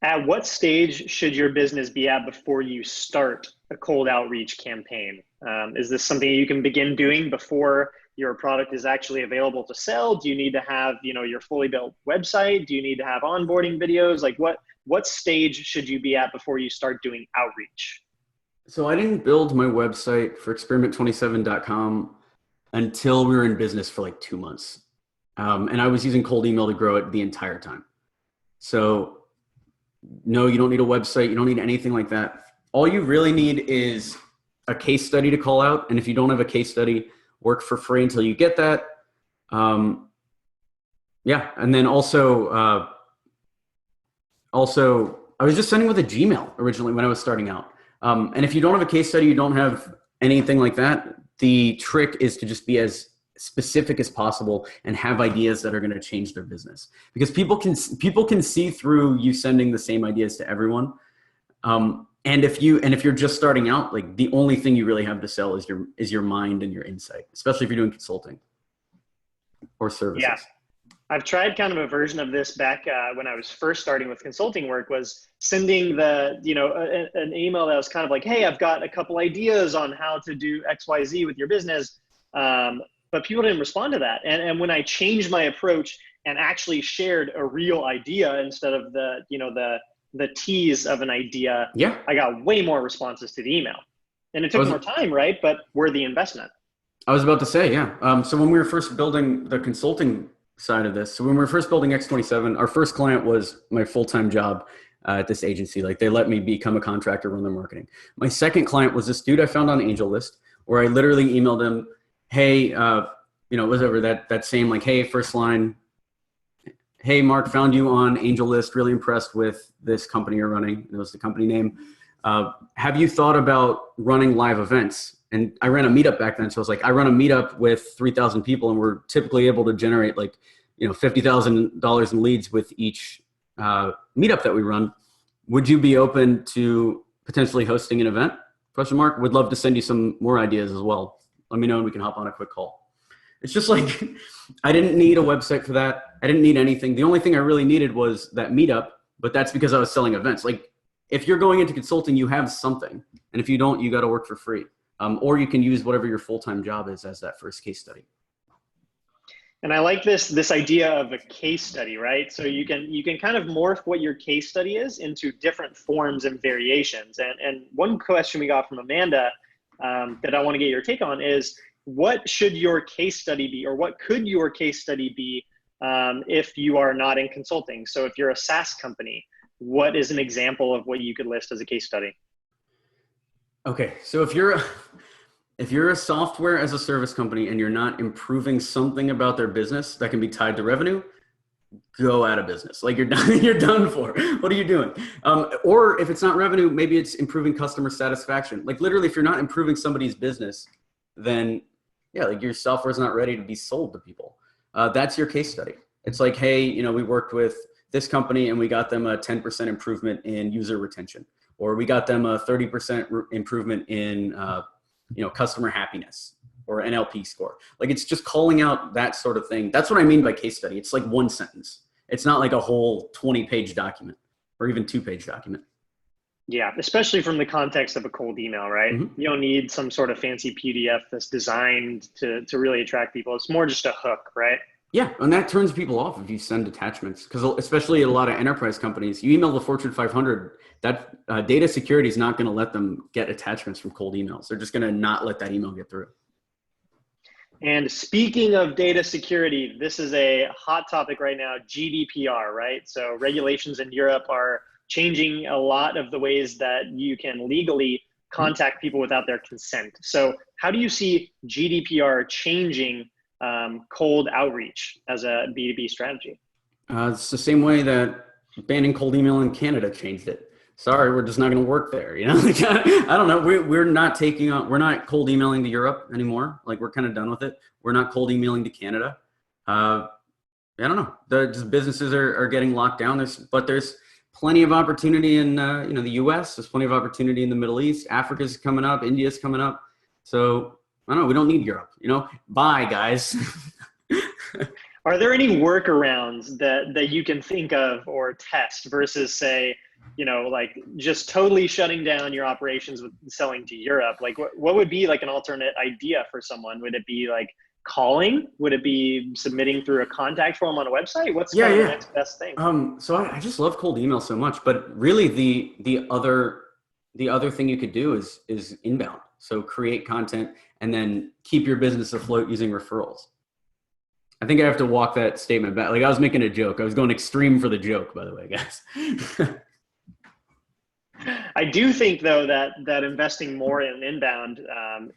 At what stage should your business be at before you start a cold outreach campaign? Is this something you can begin doing before your product is actually available to sell? Do you need to have, your fully built website? Do you need to have onboarding videos? Like what stage should you be at before you start doing outreach? So I didn't build my website for experiment27.com until we were in business for like 2 months. And I was using cold email to grow it the entire time. So no, you don't need a website. You don't need anything like that. All you really need is a case study to call out. And if you don't have a case study, work for free until you get that. Yeah. And then also I was just sending with a Gmail originally when I was starting out. And if you don't have a case study, you don't have anything like that, the trick is to just be as specific as possible and have ideas that are going to change their business, because people can see through you sending the same ideas to everyone. And if you're just starting out, like the only thing you really have to sell is your mind and your insight, especially if you're doing consulting or services. Yeah. I've tried kind of a version of this back when I was first starting with consulting work, was sending an email that was kind of like, hey, I've got a couple ideas on how to do XYZ with your business. But people didn't respond to that. And when I changed my approach and actually shared a real idea instead of the tease of an idea, yeah, I got way more responses to the email. And it took more time, right? But worth the investment. I was about to say, yeah. So when we were first building the consulting side of this, so when we were first building X27, our first client was my full-time job at this agency. Like they let me become a contractor, run their marketing. My second client was this dude I found on Angel List, where I literally emailed him, hey, whatever that same, like, hey, first line, hey, Mark, found you on Angel List, really impressed with this company you're running. It was the company name. Have you thought about running live events? And I ran a meetup back then. So I was like, I run a meetup with 3,000 people and we're typically able to generate like, $50,000 in leads with each meetup that we run. Would you be open to potentially hosting an event? ? Would love to send you some more ideas as well. Let me know and we can hop on a quick call. It's just like, I didn't need a website for that. I didn't need anything. The only thing I really needed was that meetup, but that's because I was selling events. Like if you're going into consulting, you have something. And if you don't, you got to work for free. Or you can use whatever your full-time job is as that first case study. And I like this idea of a case study, right? So you can kind of morph what your case study is into different forms and variations. And one question we got from Amanda that I want to get your take on is, what should your case study be, or what could your case study be if you are not in consulting? So if you're a SaaS company, what is an example of what you could list as a case study? Okay, so if you're a software as a service company and you're not improving something about their business that can be tied to revenue, go out of business. Like you're done. You're done for. What are you doing? Or if it's not revenue, maybe it's improving customer satisfaction. Like literally, if you're not improving somebody's business, then yeah, like your software is not ready to be sold to people. That's your case study. It's like, hey, we worked with this company and we got them a 10% improvement in user retention, or we got them a 30% improvement in customer happiness or NLP score. Like it's just calling out that sort of thing. That's what I mean by case study. It's like one sentence. It's not like a whole 20-page document or even 2-page document. Yeah, especially from the context of a cold email, right? Mm-hmm. You don't need some sort of fancy PDF that's designed to really attract people. It's more just a hook, right? Yeah, and that turns people off if you send attachments, because especially a lot of enterprise companies, you email the Fortune 500, that data security is not going to let them get attachments from cold emails. They're just going to not let that email get through. And speaking of data security, this is a hot topic right now, GDPR, right? So regulations in Europe are changing a lot of the ways that you can legally contact people without their consent. So how do you see GDPR changing cold outreach as a B2B strategy? It's the same way that banning cold email in Canada changed it. sorry, we're just not going to work there. You know, like, I don't know. We're not taking on, we're not cold emailing to Europe anymore. Like we're kind of done with it. We're not cold emailing to Canada. I don't know. Just businesses are getting locked down. But there's plenty of opportunity in, the US. There's plenty of opportunity in the Middle East. Africa's coming up. India's coming up. So I don't know. We don't need Europe, bye guys. Are there any workarounds that you can think of or test versus say, like just totally shutting down your operations with selling to Europe? Like what would be like an alternate idea for someone? Would it be like calling? Would it be submitting through a contact form on a website? What's kind of the next best thing? So I just love cold email so much, but really the other thing you could do is inbound. So create content and then keep your business afloat using referrals. I think I have to walk that statement back. Like I was making a joke. I was going extreme for the joke, by the way, guys. I do think though that investing more in inbound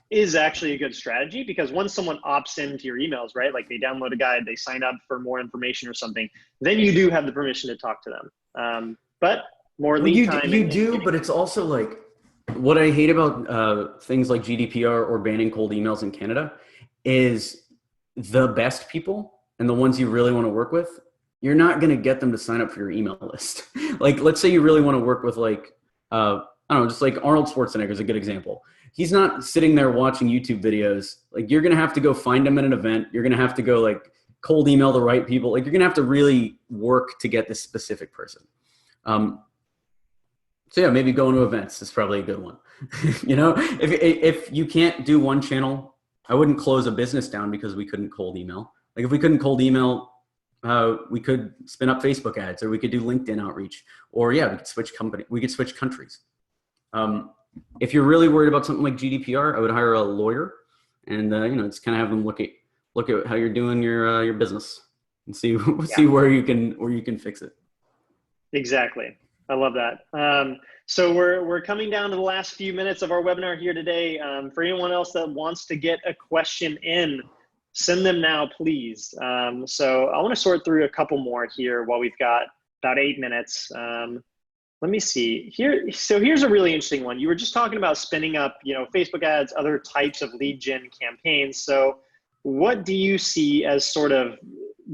is actually a good strategy, because once someone opts into your emails, right? Like they download a guide, they sign up for more information or something, then you do have the permission to talk to them. But more lead time. You do, but it's also like what I hate about things like GDPR or banning cold emails in Canada is the best people and the ones you really want to work with, you're not going to get them to sign up for your email list. Like, let's say you really want to work with like, I don't know, just like Arnold Schwarzenegger is a good example. He's not sitting there watching YouTube videos. Like you're going to have to go find him at an event. You're going to have to go like cold email the right people. Like you're going to have to really work to get this specific person. So yeah, maybe going to events is probably a good one. If you can't do one channel, I wouldn't close a business down because we couldn't cold email. Like if we couldn't cold email, we could spin up Facebook ads, or we could do LinkedIn outreach, or we could switch countries. If you're really worried about something like GDPR, I would hire a lawyer and, just kind of have them look at how you're doing your business and see where you can fix it. Exactly. I love that. So we're coming down to the last few minutes of our webinar here today. For anyone else that wants to get a question in, send them now, please. So I want to sort through a couple more here while we've got about 8 minutes. Let me see here. So here's a really interesting one. You were just talking about spinning up, Facebook ads, other types of lead gen campaigns. So what do you see as sort of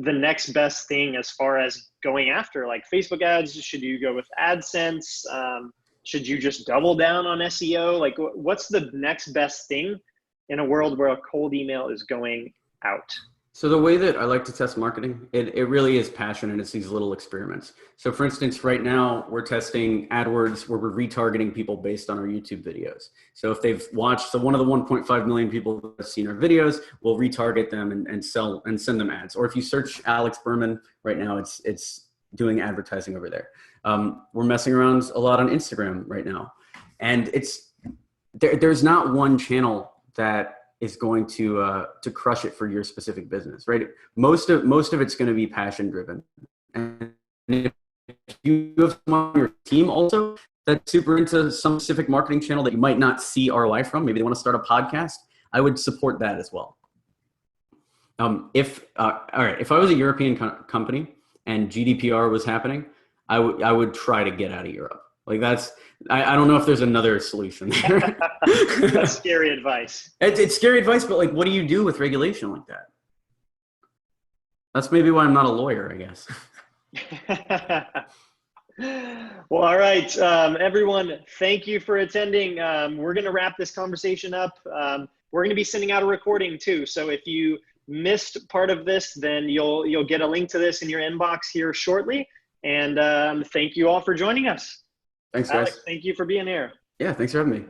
the next best thing as far as going after like Facebook ads? Should you go with AdSense? Should you just double down on SEO? Like what's the next best thing in a world where a cold email is going out? So the way that I like to test marketing, it really is passion, and it's these little experiments. So for instance, right now we're testing AdWords where we're retargeting people based on our YouTube videos. So if they've watched, so one of the 1.5 million people that have seen our videos, we'll retarget them and sell and send them ads. Or if you search Alex Berman right now, it's doing advertising over there. We're messing around a lot on Instagram right now. And there's not one channel that is going to crush it for your specific business, right? Most of it's going to be passion driven. And if you have someone on your team also that's super into some specific marketing channel that you might not see ROI from, maybe they want to start a podcast, I would support that as well. If I was a European company and GDPR was happening, I would try to get out of Europe. Like I don't know if there's another solution there. That's scary advice. It's scary advice, but like, what do you do with regulation like that? That's maybe why I'm not a lawyer, I guess. Well, all right, everyone, thank you for attending. We're going to wrap this conversation up. We're going to be sending out a recording too. So if you missed part of this, then you'll get a link to this in your inbox here shortly. And thank you all for joining us. Thanks, guys. Alex, thank you for being here. Yeah, thanks for having me.